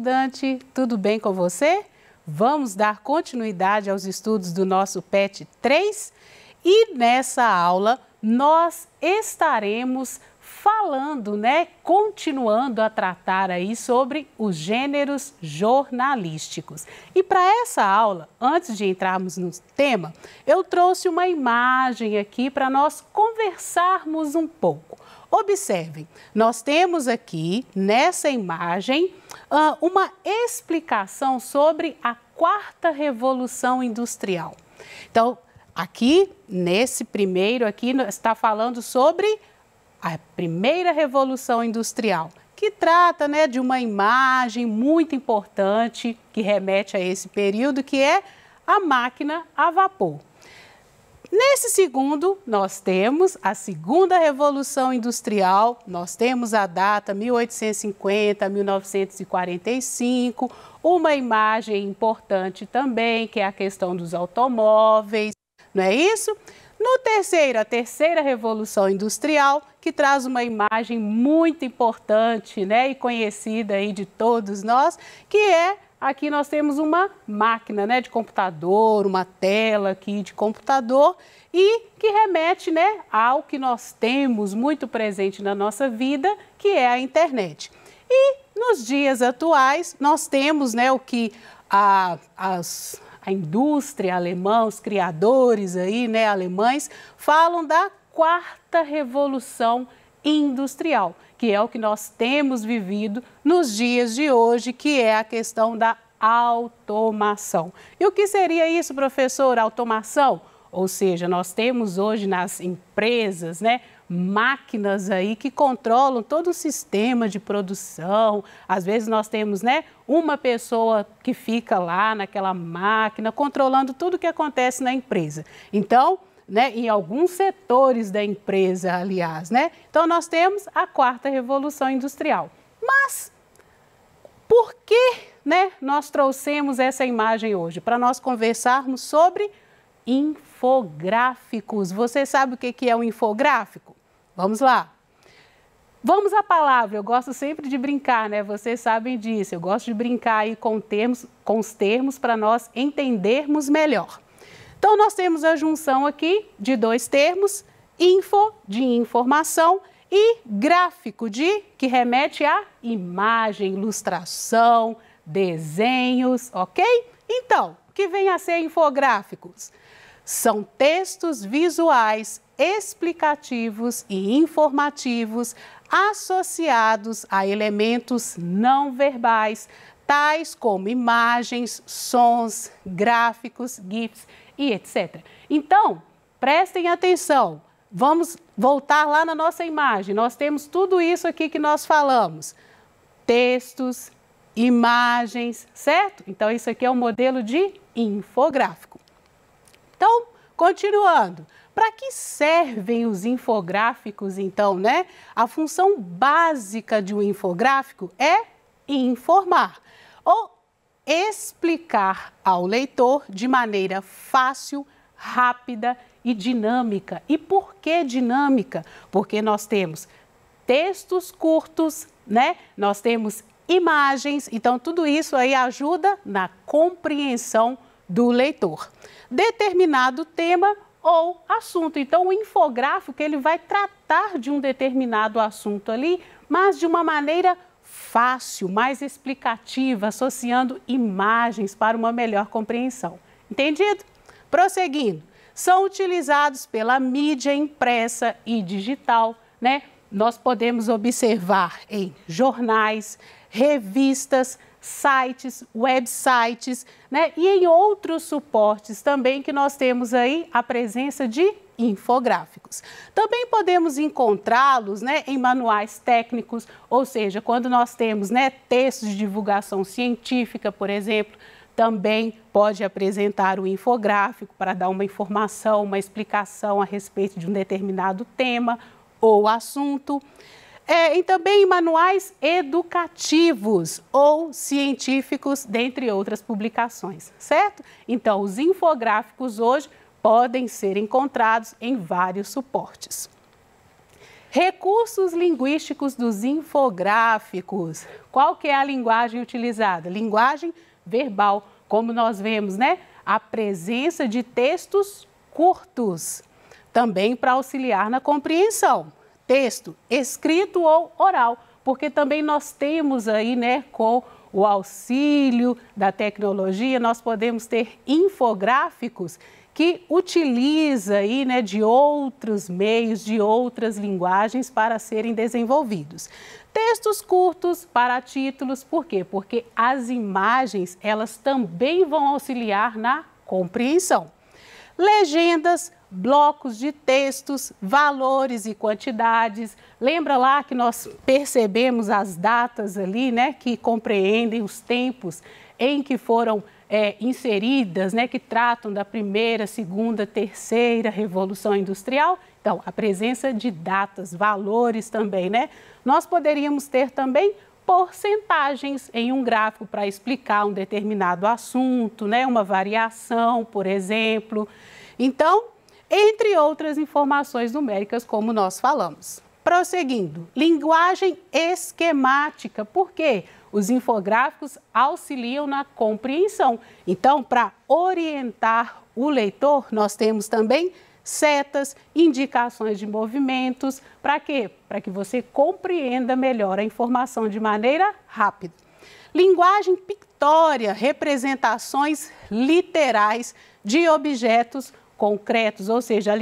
estudante, tudo bem com você? Vamos dar continuidade aos estudos do nosso PET 3 e nessa aula nós estaremos falando, continuando a tratar aí sobre os gêneros jornalísticos. E para essa aula, antes de entrarmos no tema, eu trouxe uma imagem aqui para nós conversarmos um pouco. Observem, nós temos aqui nessa imagem uma explicação sobre a quarta revolução industrial. Então, aqui nesse primeiro aqui está falando sobre a primeira revolução industrial, que trata de uma imagem muito importante que remete a esse período, que é a máquina a vapor. Nesse segundo, nós temos a segunda revolução industrial, nós temos a data 1850, 1945, uma imagem importante também, que é a questão dos automóveis, não é isso? No terceiro, a terceira revolução industrial, que traz uma imagem muito importante e conhecida aí de todos nós, que é, aqui nós temos uma máquina de computador, uma tela aqui de computador e que remete ao que nós temos muito presente na nossa vida, que é a internet. E nos dias atuais nós temos o que a indústria alemã, os criadores aí, alemães, falam da quarta revolução industrial, que é o que nós temos vivido nos dias de hoje, que é a questão da automação. E o que seria isso, professor? Automação? Ou seja, nós temos hoje nas empresas, máquinas aí que controlam todo o sistema de produção. Às vezes nós temos, uma pessoa que fica lá naquela máquina controlando tudo o que acontece na empresa. Então, em alguns setores da empresa, aliás, Então nós temos a quarta revolução industrial. Mas por que, nós trouxemos essa imagem hoje? Para nós conversarmos sobre infográficos. Você sabe o que é um infográfico? Vamos lá. Vamos à palavra. Eu gosto sempre de brincar, Vocês sabem disso. Eu gosto de brincar aí com os termos para nós entendermos melhor. Então, nós temos a junção aqui de dois termos, info, de informação, e gráfico, que remete a imagem, ilustração, desenhos, ok? Então, o que vem a ser infográficos? São textos visuais, explicativos e informativos associados a elementos não verbais, tais como imagens, sons, gráficos, GIFs e etc. Então, prestem atenção, vamos voltar lá na nossa imagem. Nós temos tudo isso aqui que nós falamos, textos, imagens, certo? Então, isso aqui é um modelo de infográfico. Então, continuando, para que servem os infográficos, então, A função básica de um infográfico é informar ou explicar ao leitor de maneira fácil, rápida e dinâmica. E por que dinâmica? Porque nós temos textos curtos, Nós temos imagens, então tudo isso aí ajuda na compreensão do leitor. Determinado tema ou assunto. Então, o infográfico ele vai tratar de um determinado assunto ali, mas de uma maneira fácil, mais explicativa, associando imagens para uma melhor compreensão. Entendido? Prosseguindo, são utilizados pela mídia impressa e digital, Nós podemos observar em jornais, revistas, sites, websites, e em outros suportes também que nós temos aí a presença de infográficos. Também podemos encontrá-los em manuais técnicos, ou seja, quando nós temos textos de divulgação científica, por exemplo, também pode apresentar o infográfico para dar uma informação, uma explicação a respeito de um determinado tema ou assunto. E também em manuais educativos ou científicos, dentre outras publicações, certo? Então, os infográficos hoje podem ser encontrados em vários suportes. Recursos linguísticos dos infográficos. Qual que é a linguagem utilizada? Linguagem verbal, como nós vemos, né? A presença de textos curtos, também para auxiliar na compreensão. Texto escrito ou oral, porque também nós temos aí, né, com o auxílio da tecnologia, nós podemos ter infográficos que utiliza aí, né, de outros meios, de outras linguagens para serem desenvolvidos. Textos curtos para títulos, por quê? Porque as imagens, elas também vão auxiliar na compreensão. Legendas, blocos de textos, valores e quantidades. Lembra lá que nós percebemos as datas ali, né, que compreendem os tempos em que foram inseridas, né, que tratam da primeira, segunda, terceira Revolução Industrial. Então, a presença de datas, valores também, né? Nós poderíamos ter também porcentagens em um gráfico para explicar um determinado assunto, né? Uma variação, por exemplo. Então, entre outras informações numéricas, como nós falamos. Prosseguindo, linguagem esquemática. Por quê? Os infográficos auxiliam na compreensão. Então, para orientar o leitor, nós temos também setas, indicações de movimentos. Para quê? Para que você compreenda melhor a informação de maneira rápida. Linguagem pictória, representações literais de objetos concretos, ou seja,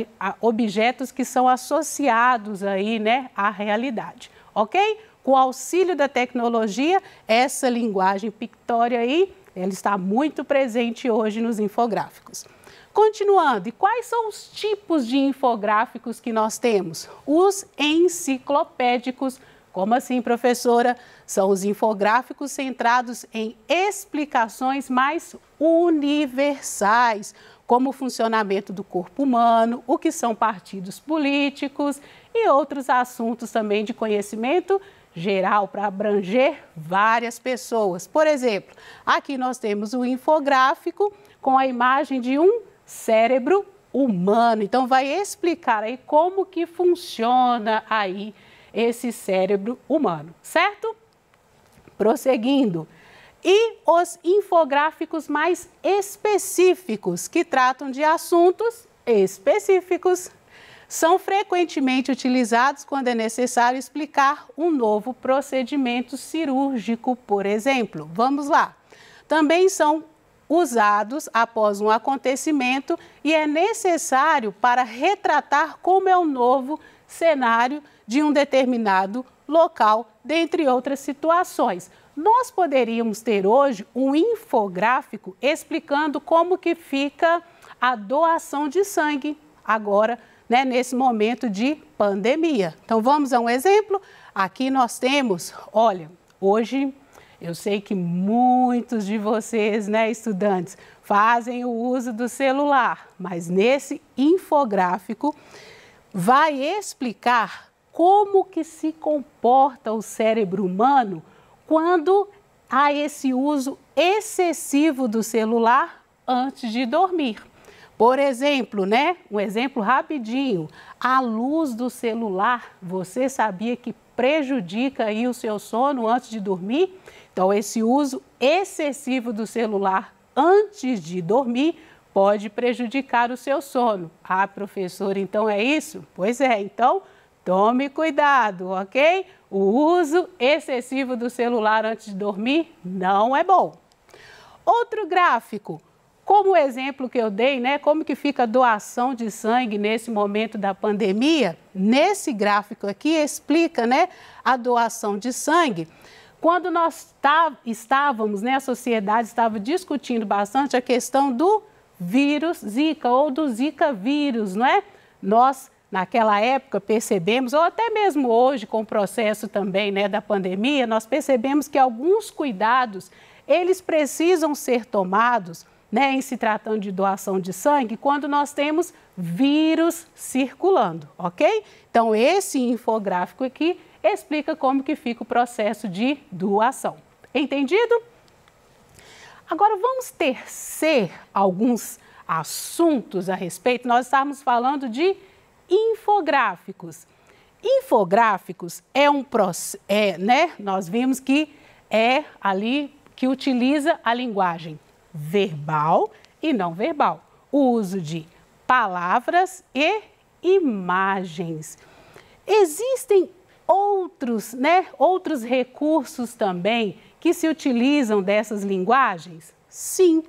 objetos que são associados aí, né, à realidade, ok? Com o auxílio da tecnologia, essa linguagem pictória aí, ela está muito presente hoje nos infográficos. Continuando, e quais são os tipos de infográficos que nós temos? Os enciclopédicos. Como assim, professora? São os infográficos centrados em explicações mais universais, como o funcionamento do corpo humano, o que são partidos políticos e outros assuntos também de conhecimento geral para abranger várias pessoas. Por exemplo, aqui nós temos o infográfico com a imagem de um cérebro humano. Então, vai explicar aí como que funciona aí esse cérebro humano, certo? Prosseguindo. E os infográficos mais específicos, que tratam de assuntos específicos, são frequentemente utilizados quando é necessário explicar um novo procedimento cirúrgico, por exemplo. Vamos lá. Também são usados após um acontecimento e é necessário para retratar como é o novo cenário de um determinado local, dentre outras situações. Nós poderíamos ter hoje um infográfico explicando como que fica a doação de sangue agora, né, nesse momento de pandemia. Então, vamos a um exemplo? Aqui nós temos, olha, hoje eu sei que muitos de vocês, né, estudantes, fazem o uso do celular, mas nesse infográfico vai explicar como que se comporta o cérebro humano quando há esse uso excessivo do celular antes de dormir. Por exemplo, né? Um exemplo rapidinho, a luz do celular, você sabia que prejudica aí o seu sono antes de dormir? Então, esse uso excessivo do celular antes de dormir pode prejudicar o seu sono. Ah, professora, então é isso? Pois é, então tome cuidado, ok? O uso excessivo do celular antes de dormir não é bom. Outro gráfico, como o exemplo que eu dei, né? Como que fica a doação de sangue nesse momento da pandemia? Nesse gráfico aqui explica, né, a doação de sangue. Quando nós estávamos, né, a sociedade estava discutindo bastante a questão do vírus Zika ou do Zika vírus, não é? Nós, naquela época, percebemos, ou até mesmo hoje, com o processo também, né, da pandemia, nós percebemos que alguns cuidados, eles precisam ser tomados, né, em se tratando de doação de sangue, quando nós temos vírus circulando, ok? Então, esse infográfico aqui explica como que fica o processo de doação. Entendido? Agora, vamos tecer alguns assuntos a respeito. Nós estamos falando de infográficos. Infográficos é um processo, né? Nós vimos que é ali que utiliza a linguagem verbal e não verbal. O uso de palavras e imagens. Existem outros, né, outros recursos também que se utilizam dessas linguagens? Sim.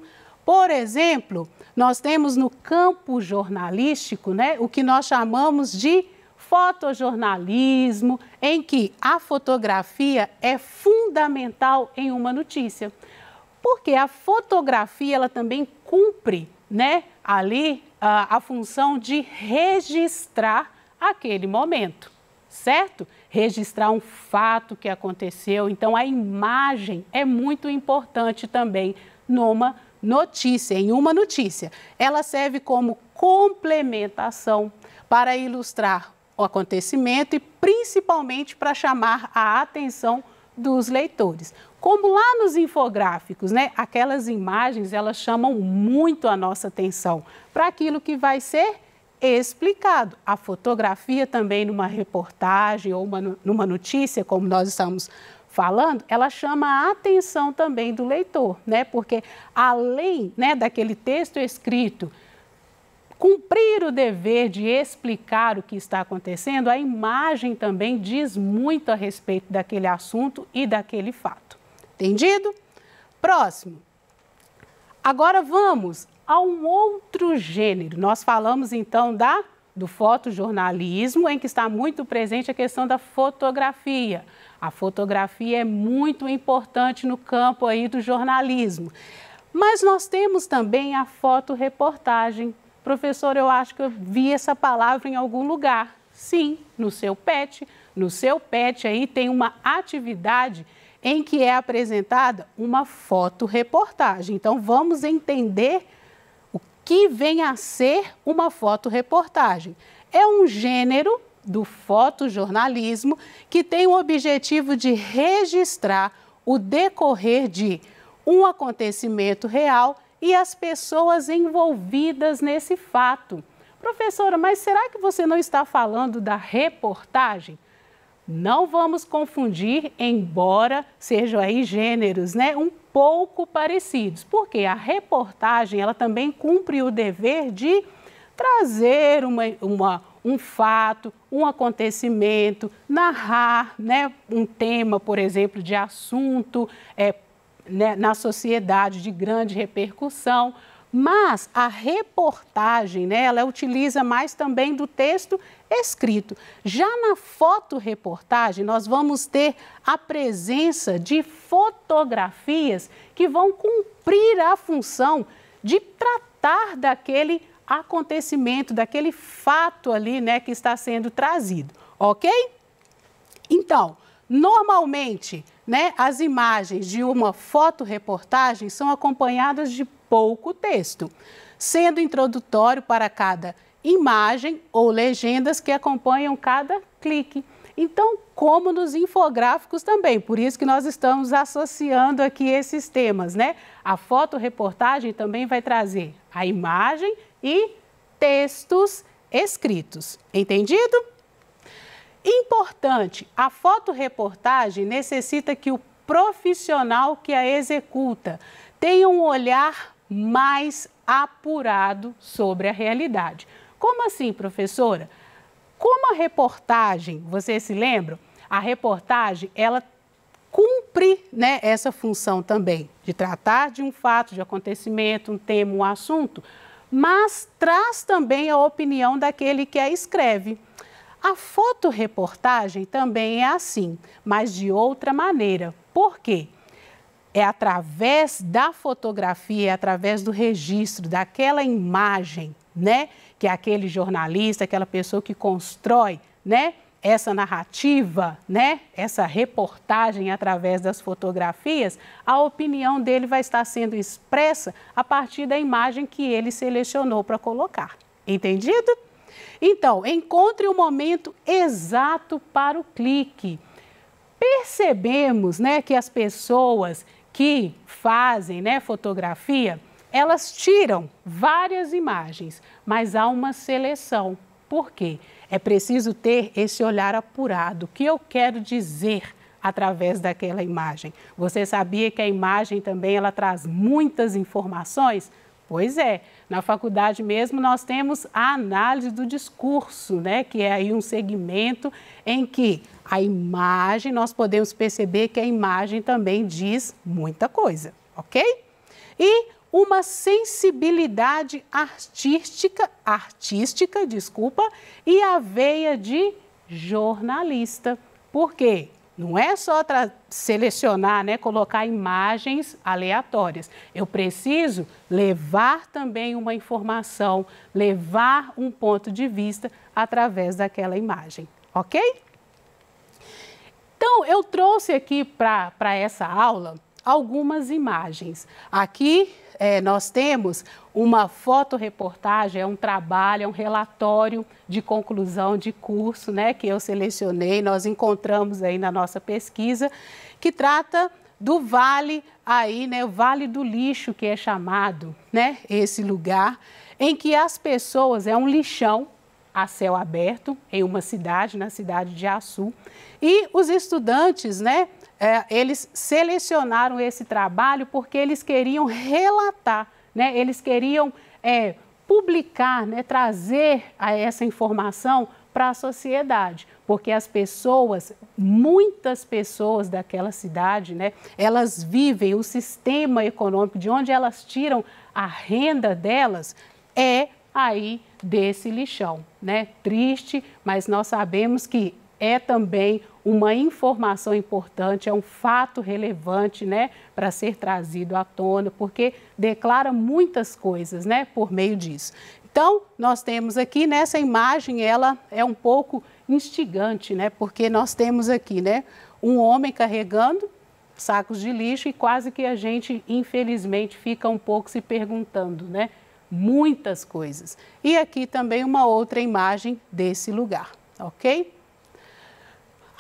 Por exemplo, nós temos no campo jornalístico, né, o que nós chamamos de fotojornalismo, em que a fotografia é fundamental em uma notícia. Porque a fotografia ela também cumpre, né, ali a função de registrar aquele momento, certo? Registrar um fato que aconteceu. Então, a imagem é muito importante também numa notícia, em uma notícia. Ela serve como complementação para ilustrar o acontecimento e principalmente para chamar a atenção dos leitores. Como lá nos infográficos, né, aquelas imagens, elas chamam muito a nossa atenção para aquilo que vai ser explicado. A fotografia também numa reportagem ou numa notícia, como nós estamos falando, ela chama a atenção também do leitor, né? Porque além, né, daquele texto escrito, cumprir o dever de explicar o que está acontecendo, a imagem também diz muito a respeito daquele assunto e daquele fato. Entendido? Próximo. Agora vamos a um outro gênero. Nós falamos então do fotojornalismo, em que está muito presente a questão da fotografia. A fotografia é muito importante no campo aí do jornalismo. Mas nós temos também a fotoreportagem. Professor, eu acho que eu vi essa palavra em algum lugar. Sim, no seu PET. No seu PET aí tem uma atividade em que é apresentada uma fotoreportagem. Então, vamos entender o que vem a ser uma fotoreportagem. É um gênero do fotojornalismo que tem o objetivo de registrar o decorrer de um acontecimento real e as pessoas envolvidas nesse fato. Professora, mas será que você não está falando da reportagem? Não vamos confundir, embora sejam aí gêneros, né, um pouco parecidos, porque a reportagem ela também cumpre o dever de trazer um fato, um acontecimento, narrar, né, um tema, por exemplo, de assunto né, na sociedade de grande repercussão. Mas a reportagem, né, ela utiliza mais também do texto escrito. Já na fotoreportagem, nós vamos ter a presença de fotografias que vão cumprir a função de tratar daquele acontecimento, daquele fato ali, né, que está sendo trazido, ok? Então, normalmente, né, as imagens de uma fotoreportagem são acompanhadas de pouco texto, sendo introdutório para cada imagem ou legendas que acompanham cada clique. Então, como nos infográficos também, por isso que nós estamos associando aqui esses temas, né? A fotoreportagem também vai trazer a imagem e textos escritos. Entendido? Importante, a fotoreportagem necessita que o profissional que a executa tenha um olhar mais apurado sobre a realidade. Como assim, professora? Como a reportagem, você se lembra? A reportagem, ela cumpre, né, essa função também de tratar de um fato, de acontecimento, um tema, um assunto, mas traz também a opinião daquele que a escreve. A fotoreportagem também é assim, mas de outra maneira. Por quê? É através da fotografia, é através do registro daquela imagem, né, que é aquele jornalista, aquela pessoa que constrói, né, essa narrativa, né, essa reportagem através das fotografias, a opinião dele vai estar sendo expressa a partir da imagem que ele selecionou para colocar. Entendido? Então, encontre o momento exato para o clique. Percebemos, né, que as pessoas que fazem, né, fotografia, elas tiram várias imagens, mas há uma seleção. Por quê? É preciso ter esse olhar apurado. O que eu quero dizer através daquela imagem? Você sabia que a imagem também ela traz muitas informações? Pois é, na faculdade mesmo nós temos a análise do discurso, né? Que é aí um segmento em que a imagem, nós podemos perceber que a imagem também diz muita coisa, ok? E uma sensibilidade artística, e a veia de jornalista. Por quê? Não é só selecionar, né, colocar imagens aleatórias. Eu preciso levar também uma informação, levar um ponto de vista através daquela imagem, ok? Então, eu trouxe aqui para essa aula algumas imagens. Aqui nós temos uma fotoreportagem, é um trabalho, é um relatório de conclusão de curso, né, que eu selecionei, nós encontramos aí na nossa pesquisa, que trata do vale aí, né, o Vale do Lixo, que é chamado, né, esse lugar, em que as pessoas, é um lixão a céu aberto, em uma cidade, na cidade de Açu, e os estudantes, né, eles selecionaram esse trabalho porque eles queriam relatar, né? Eles queriam publicar, né? Trazer essa informação para a sociedade, porque as pessoas, muitas pessoas daquela cidade, né? Elas vivem o sistema econômico, de onde elas tiram a renda delas, aí desse lixão, né? Triste, mas nós sabemos que é também uma informação importante, é um fato relevante, né, para ser trazido à tona, porque declara muitas coisas, né, por meio disso. Então, nós temos aqui nessa imagem, ela é um pouco instigante, né, porque nós temos aqui, né, um homem carregando sacos de lixo e quase que a gente, infelizmente, fica um pouco se perguntando, né, muitas coisas. E aqui também uma outra imagem desse lugar, ok?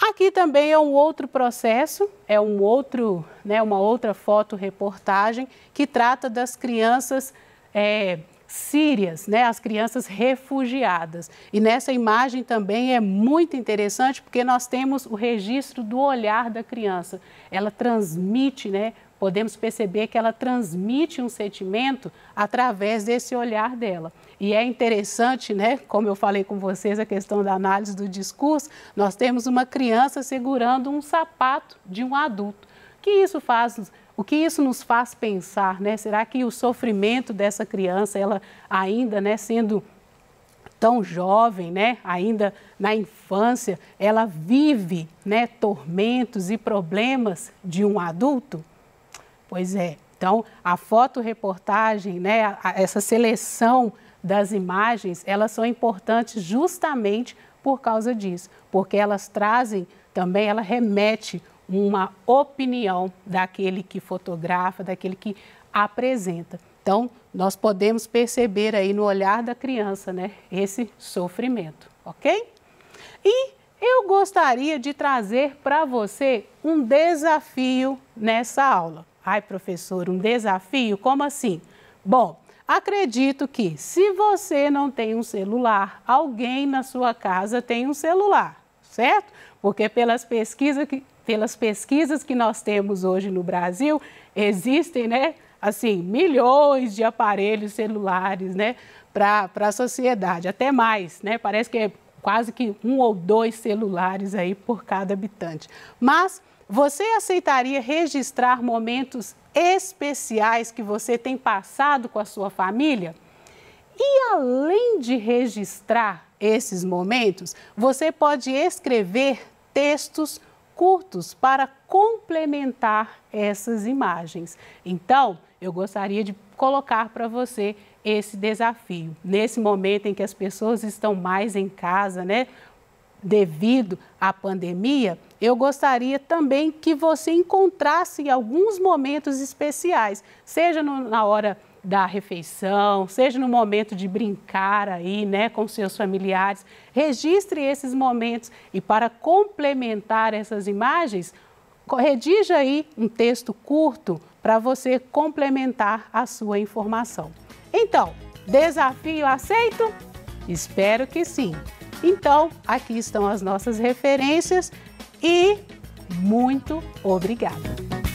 Aqui também é um outro processo, é uma outra fotoreportagem que trata das crianças sírias, né, as crianças refugiadas. E nessa imagem também é muito interessante porque nós temos o registro do olhar da criança. Ela transmite, né, podemos perceber que ela transmite um sentimento através desse olhar dela. E é interessante, né, como eu falei com vocês, a questão da análise do discurso, nós temos uma criança segurando um sapato de um adulto. O que isso nos faz pensar, né? Será que o sofrimento dessa criança, ela ainda, né, sendo tão jovem, né, ainda na infância, ela vive, né, tormentos e problemas de um adulto? Pois é. Então, a fotoreportagem, né, essa seleção das imagens, elas são importantes justamente por causa disso, porque elas trazem também, ela remete uma opinião daquele que fotografa, daquele que apresenta. Então, nós podemos perceber aí no olhar da criança, né, esse sofrimento, ok? E eu gostaria de trazer para você um desafio nessa aula. Ai, professor, um desafio? Como assim? Bom, acredito que se você não tem um celular, alguém na sua casa tem um celular, certo? Porque pelas pesquisas que nós temos hoje no Brasil, existem, né, assim, milhões de aparelhos celulares, né, para a sociedade, até mais, né? Parece que é quase que 1 ou 2 celulares aí por cada habitante. Mas você aceitaria registrar momentos especiais que você tem passado com a sua família? E além de registrar esses momentos, você pode escrever textos curtos para complementar essas imagens. Então, eu gostaria de colocar para você esse desafio. Nesse momento em que as pessoas estão mais em casa, né, devido à pandemia, eu gostaria também que você encontrasse alguns momentos especiais, seja na hora da refeição, seja no momento de brincar aí, né, com seus familiares. Registre esses momentos e para complementar essas imagens, redija aí um texto curto para você complementar a sua informação. Então, desafio aceito? Espero que sim. Então, aqui estão as nossas referências e muito obrigada!